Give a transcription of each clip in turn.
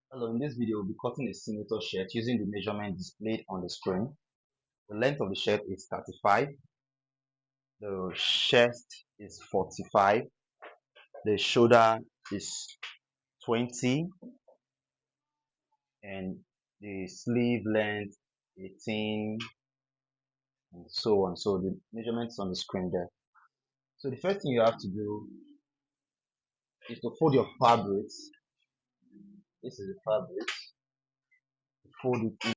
Hello, in this video we'll be cutting a senator shirt using the measurement displayed on the screen. The length of the shirt is 35, the chest is 45, the shoulder is 20, and the sleeve length 18, and so on. So the measurements on the screen there. So the first thing you have to do is to fold your fabrics. This is the fabric. Fold it in.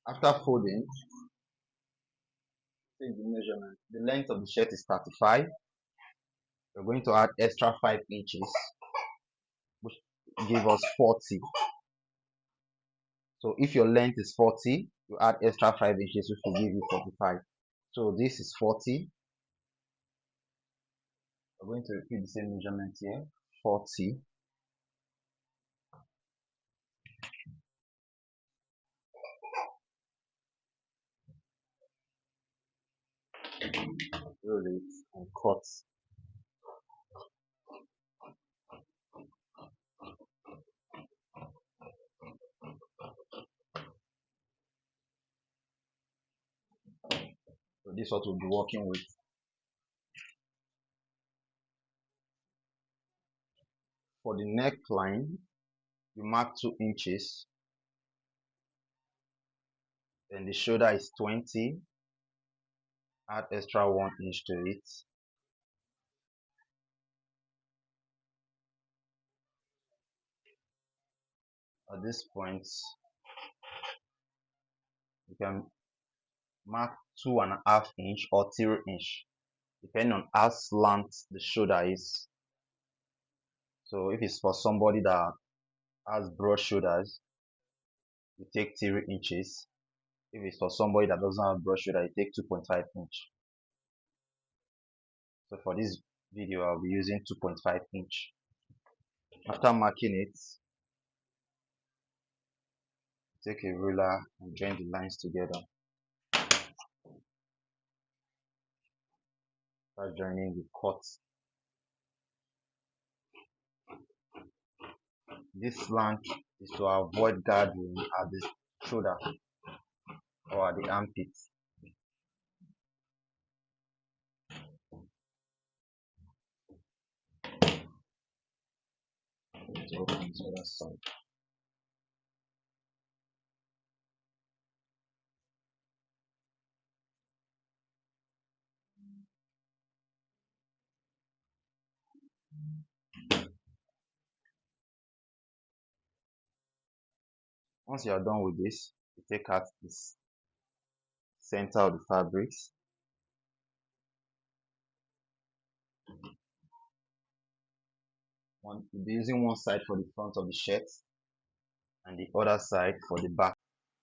After folding, take the measurement. The length of the shirt is 35. We're going to add extra 5 inches, which give us 40. So if your length is 40, you add extra 5 inches, which will give you 45. So this is 40. We're going to repeat the same measurement here. 40. Roll it and cut. So this is what we'll be working with. For the neckline, you mark 2 inches. Then the shoulder is 20. Add extra 1 inch to it. At this point, you can mark 2.5 inch or 3 inch, depending on how slant the shoulder is. So if it's for somebody that has broad shoulders, you take 3 inches. If it's for somebody that doesn't have broad shoulder, you take 2.5 inch. So for this video, I'll be using 2.5 inch. After marking it, take a ruler and join the lines together. Start joining the cut. This slant is to avoid gathering at the shoulder or at the armpit. To open the other side. Once you are done with this, you take out this center of the fabrics. You'll be using one side for the front of the shirt and the other side for the back.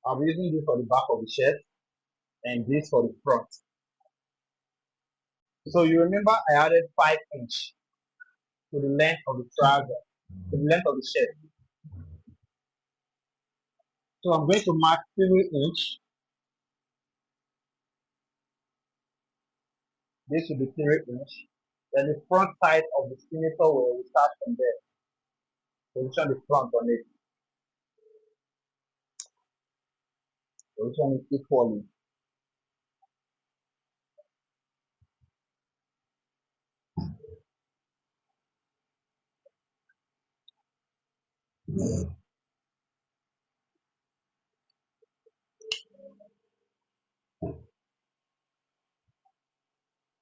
I'll be using this for the back of the shirt and this for the front. So you remember I added 5 inch to the length of the trouser, to the length of the shirt. So I'm going to mark 3 inch. This will be 3 inch. Then the front side of the senator will start from there. Position the front on it. Position it equally.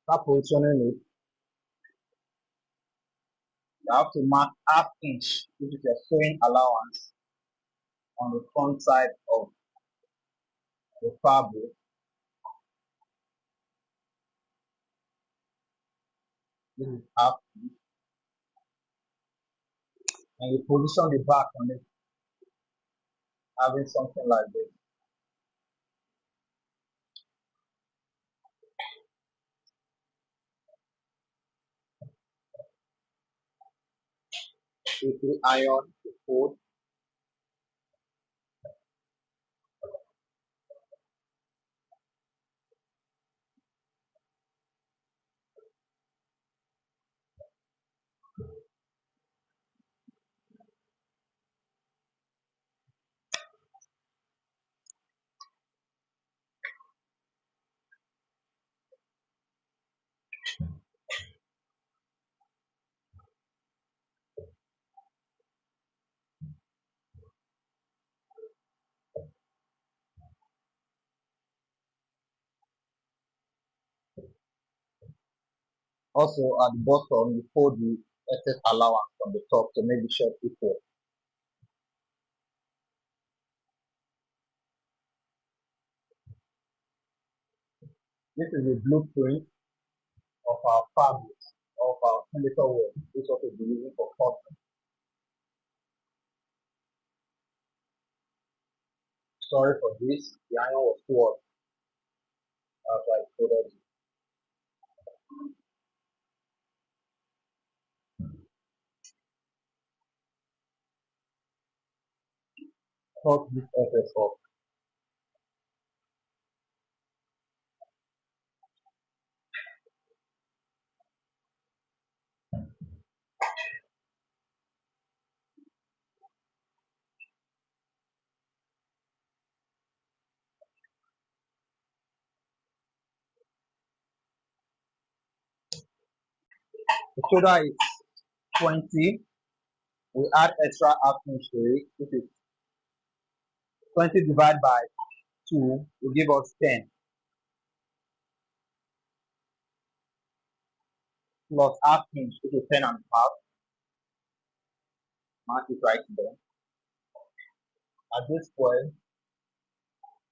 Start positioning it. You have to mark half inch, which is your sewing allowance, on the front side of the fabric. This is half inch. And you position the back on it, having something like this. Quickly iron the fold. Also, at the bottom, you fold the excess allowance from the top to make the shirt equal. This is a blueprint of our fabric, of our senator wear. This is what we'll be using for cotton. Sorry for this, the iron was too hot after I folded it. Cut this excess off. The shoulder is 20. We add extra half inch to it. This is 20 divided by 2 will give us 10 plus half inch, which is 10 and a half. Mark it right there. At this point,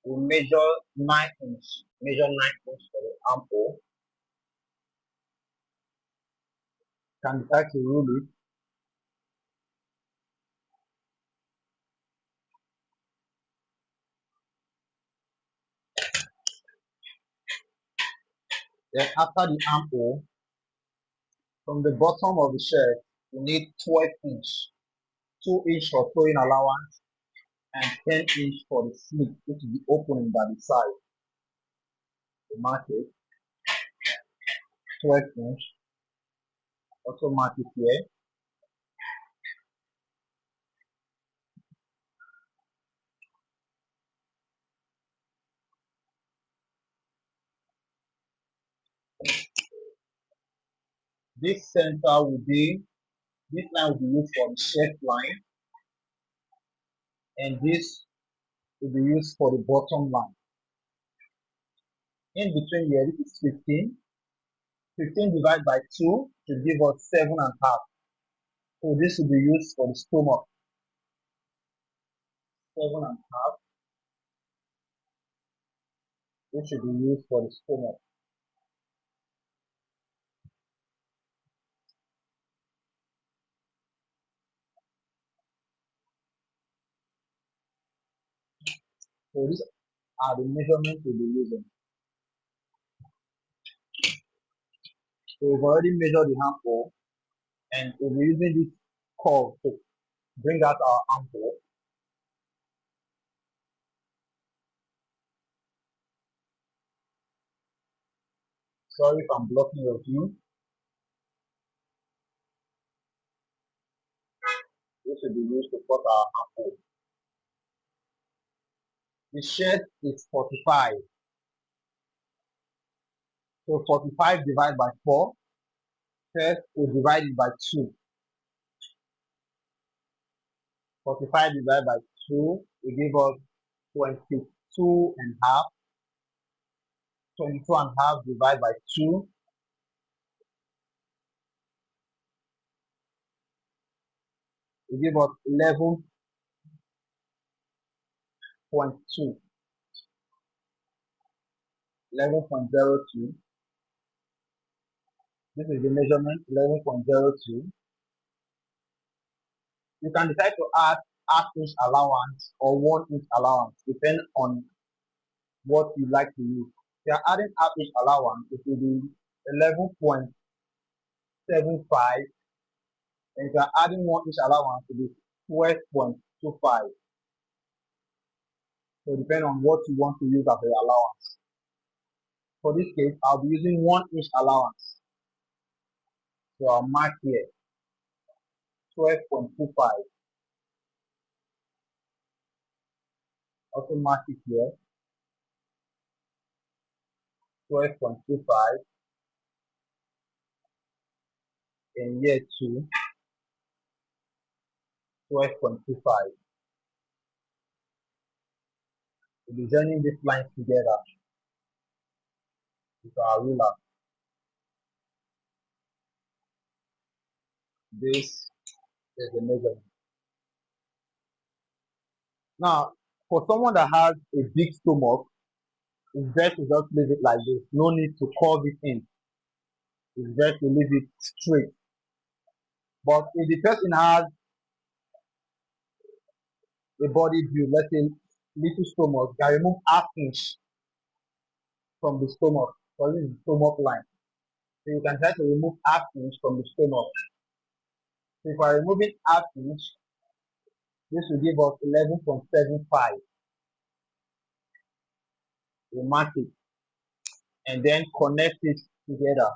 we measure 9 inch. Measure 9 inch for the armhole. Can decide to rule it. Then after the armhole, from the bottom of the shirt, we need 12 inch. 2 inch for sewing allowance and 10 inch for the slit, which is the opening by the side. We mark it 12 inch. Also mark it here. This center will be, this line will be used for the shirt line, and this will be used for the bottom line. In between here, this is 15. 15 divided by 2 to give us 7.5. So this will be used for the stomach. 7.5. This should be used for the stomach. So these are the measurements we'll be using. So we've already measured the armhole, and we'll be using this curve to bring out our armhole. Sorry if I'm blocking your view. This will be used to cut our armhole. The shirt is 45. So 45 divided by 4. First, we divide it by 2. 45 divided by 2 will give us 22 and a half. 22 and a half divided by 2 will give us 11.2. 11.02. This is the measurement, 11.02. You can decide to add half inch allowance or 1 inch allowance, depending on what you like to use. If you are adding half inch allowance, it will be 11.75, and if you are adding 1 inch allowance, it will be 12.25. So depending on what you want to use as the allowance. For this case, I'll be using 1 inch allowance. So I'll mark here 12.25. Also mark it here 12.25. In year 2, 12.25. We'll be joining these lines together with our ruler. This is the measurement. Now, for someone that has a big stomach, it's best to just leave it like this. No need to curve it in. It's best to leave it straight. But if the person has a body build, let's say little stomach, you can remove half inch from the stomach, so this is the stomach line. So you can try to remove half inch from the stomach. So if I remove it half inch, this will give us 11.75. We mark it and then connect it together.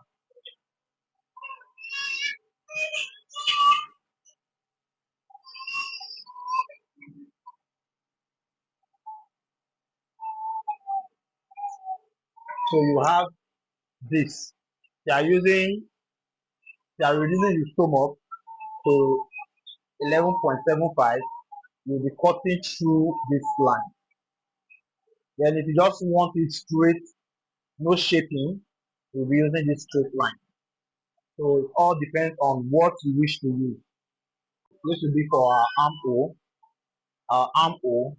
So you have this. They are using, they are reducing the stomach to 11.75. You'll be cutting through this line. Then if you just want it straight, no shaping, you'll be using this straight line. So it all depends on what you wish to use. This will be for arm hole,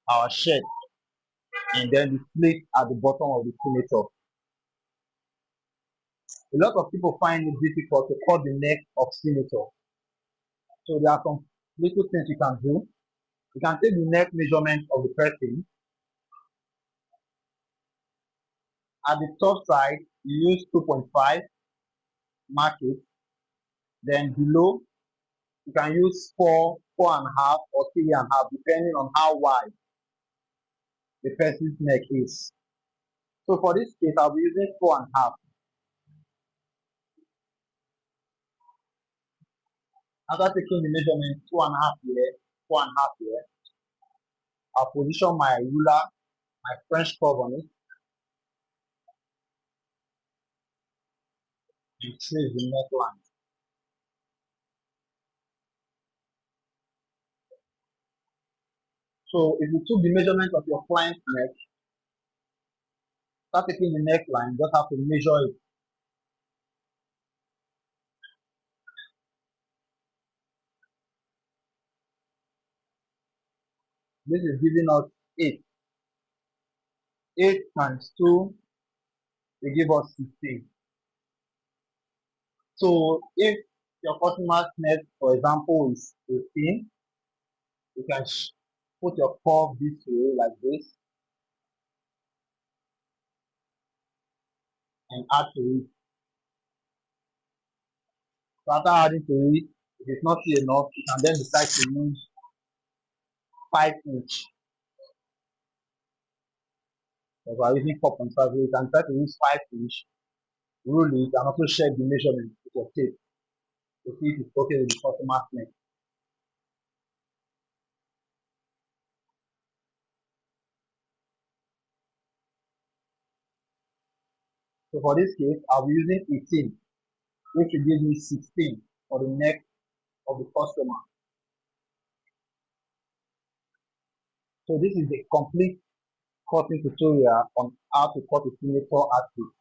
our shirt, and then the slit at the bottom of the senator. A lot of people find it difficult to cut the neck of senator. So there are some little things you can do. You can take the neck measurement of the person. At the top side, you use 2.5, mark it. Then below, you can use 4, 4.5, or 3.5, depending on how wide the person's neck is. So for this case, I'll be using 4.5. After taking the measurement 2.5 here, 4.5 here, I'll position my ruler, my French curve on it, and trace the neckline. So if you took the measurement of your client's neck, start taking the neckline, just have to measure it. This is giving us 8. 8 times 2 will give us 16. So if your customer's neck, for example, is 18, you can put your curve this way, like this, and add to it. So after adding to it, if it's not enough, you can then decide to use 5 inch. If we're using 4.5, you can try to use 5 inch, rule it, and also check the measurement with your tape to see if it's okay with the customer's neck. So for this case, I'll be using 18, which will give me 16 for the neck of the customer. So this is the complete cutting tutorial on how to cut a signature outfit.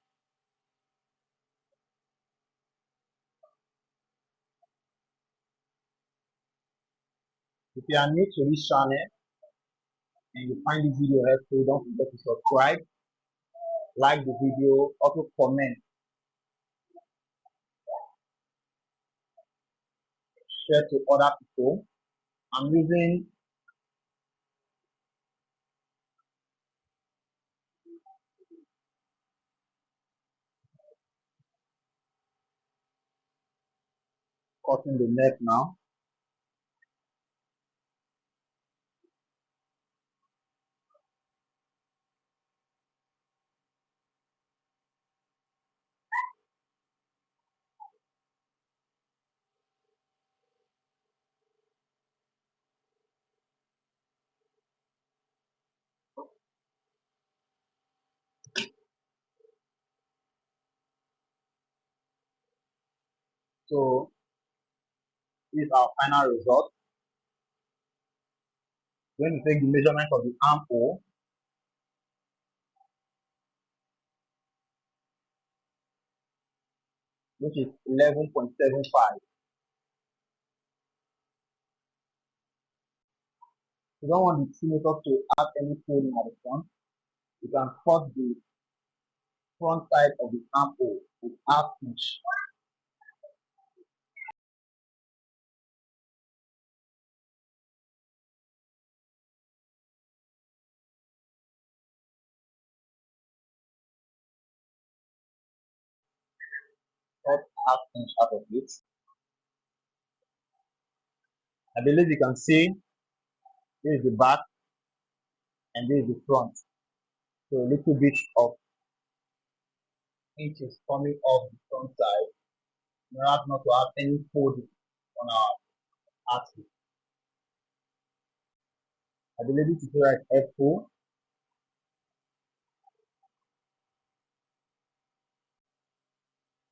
If you are new to this channel and you find this video helpful, don't forget to subscribe, like the video, also comment, share to other people. I'm using cutting the neck now. So this is our final result. We're going to take the measurement of the armhole, which is 11.75. you don't want the senator to have any folding at the front, you can cut the front side of the armhole with half inch. Cut half inch out of it. I believe you can see this is the back and this is the front. So a little bit of inches coming off the front side in order not to have any folding on our axis. I believe this is right F4.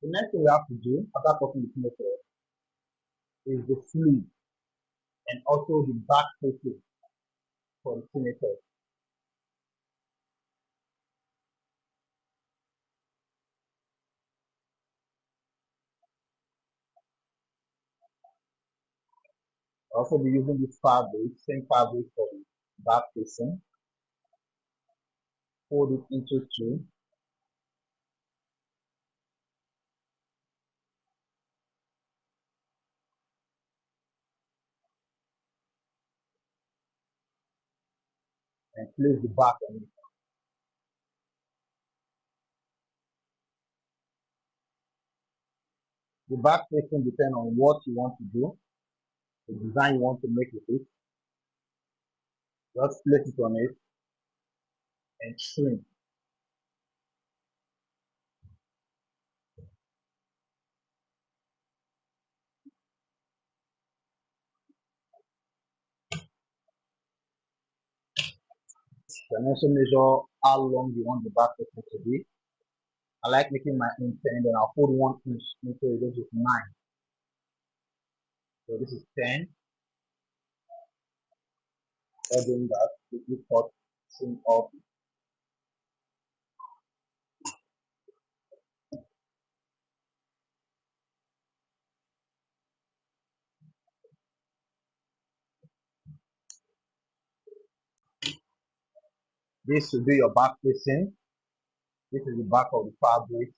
The next thing we have to do after cutting the senator is the sleeve and also the back facing for the senator. I'll also be using this fabric, same fabric for the back facing. Fold it into two. And place the back on it. The back facing depends on what you want to do, the design you want to make with it. Just place it on it and trim. You can also measure how long you want the back facing to be. I like making my own 10, then I'll put 1 inch into it, which is 9. So this is 10. By doing that, quickly cut, trim off. This should be your back facing. This is the back of the fabric,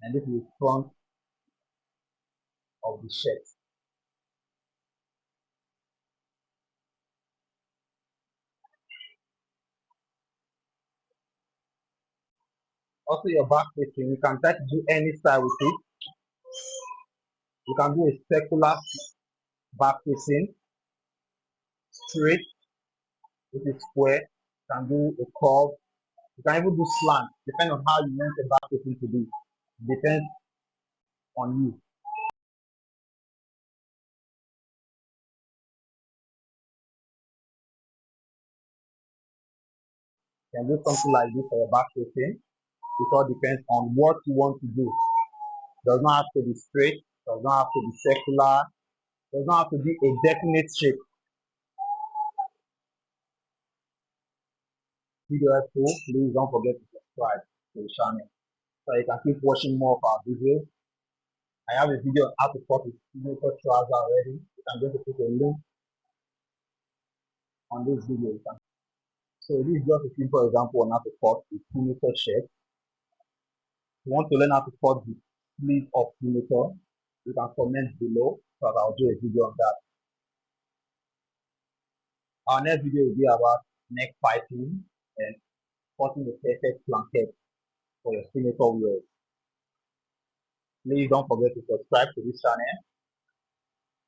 and this is the front of the shirt. Also, your back facing, you can try to do any style with it. You can do a circular back facing, straight, which is square. You can do a curve. You can even do slant, depending on how you want the back facing to be. Depends on you. You can do something like this for your back facing. It all depends on what you want to do. Does not have to be straight, does not have to be circular, does not have to be a definite shape. Video helpful, please don't forget to subscribe to the channel so you can keep watching more of our videos. I have a video on how to cut a signature trouser already. You can just put a link on this video. So this is just a simple example on how to cut a signature shirt. If you want to learn how to cut the sleeve of signature, you can comment below so that I'll do a video on that. Our next video will be about neck piping and cutting the perfect blanket for your signature wear. Please don't forget to subscribe to this channel,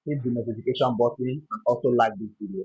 hit the notification button, and also like this video.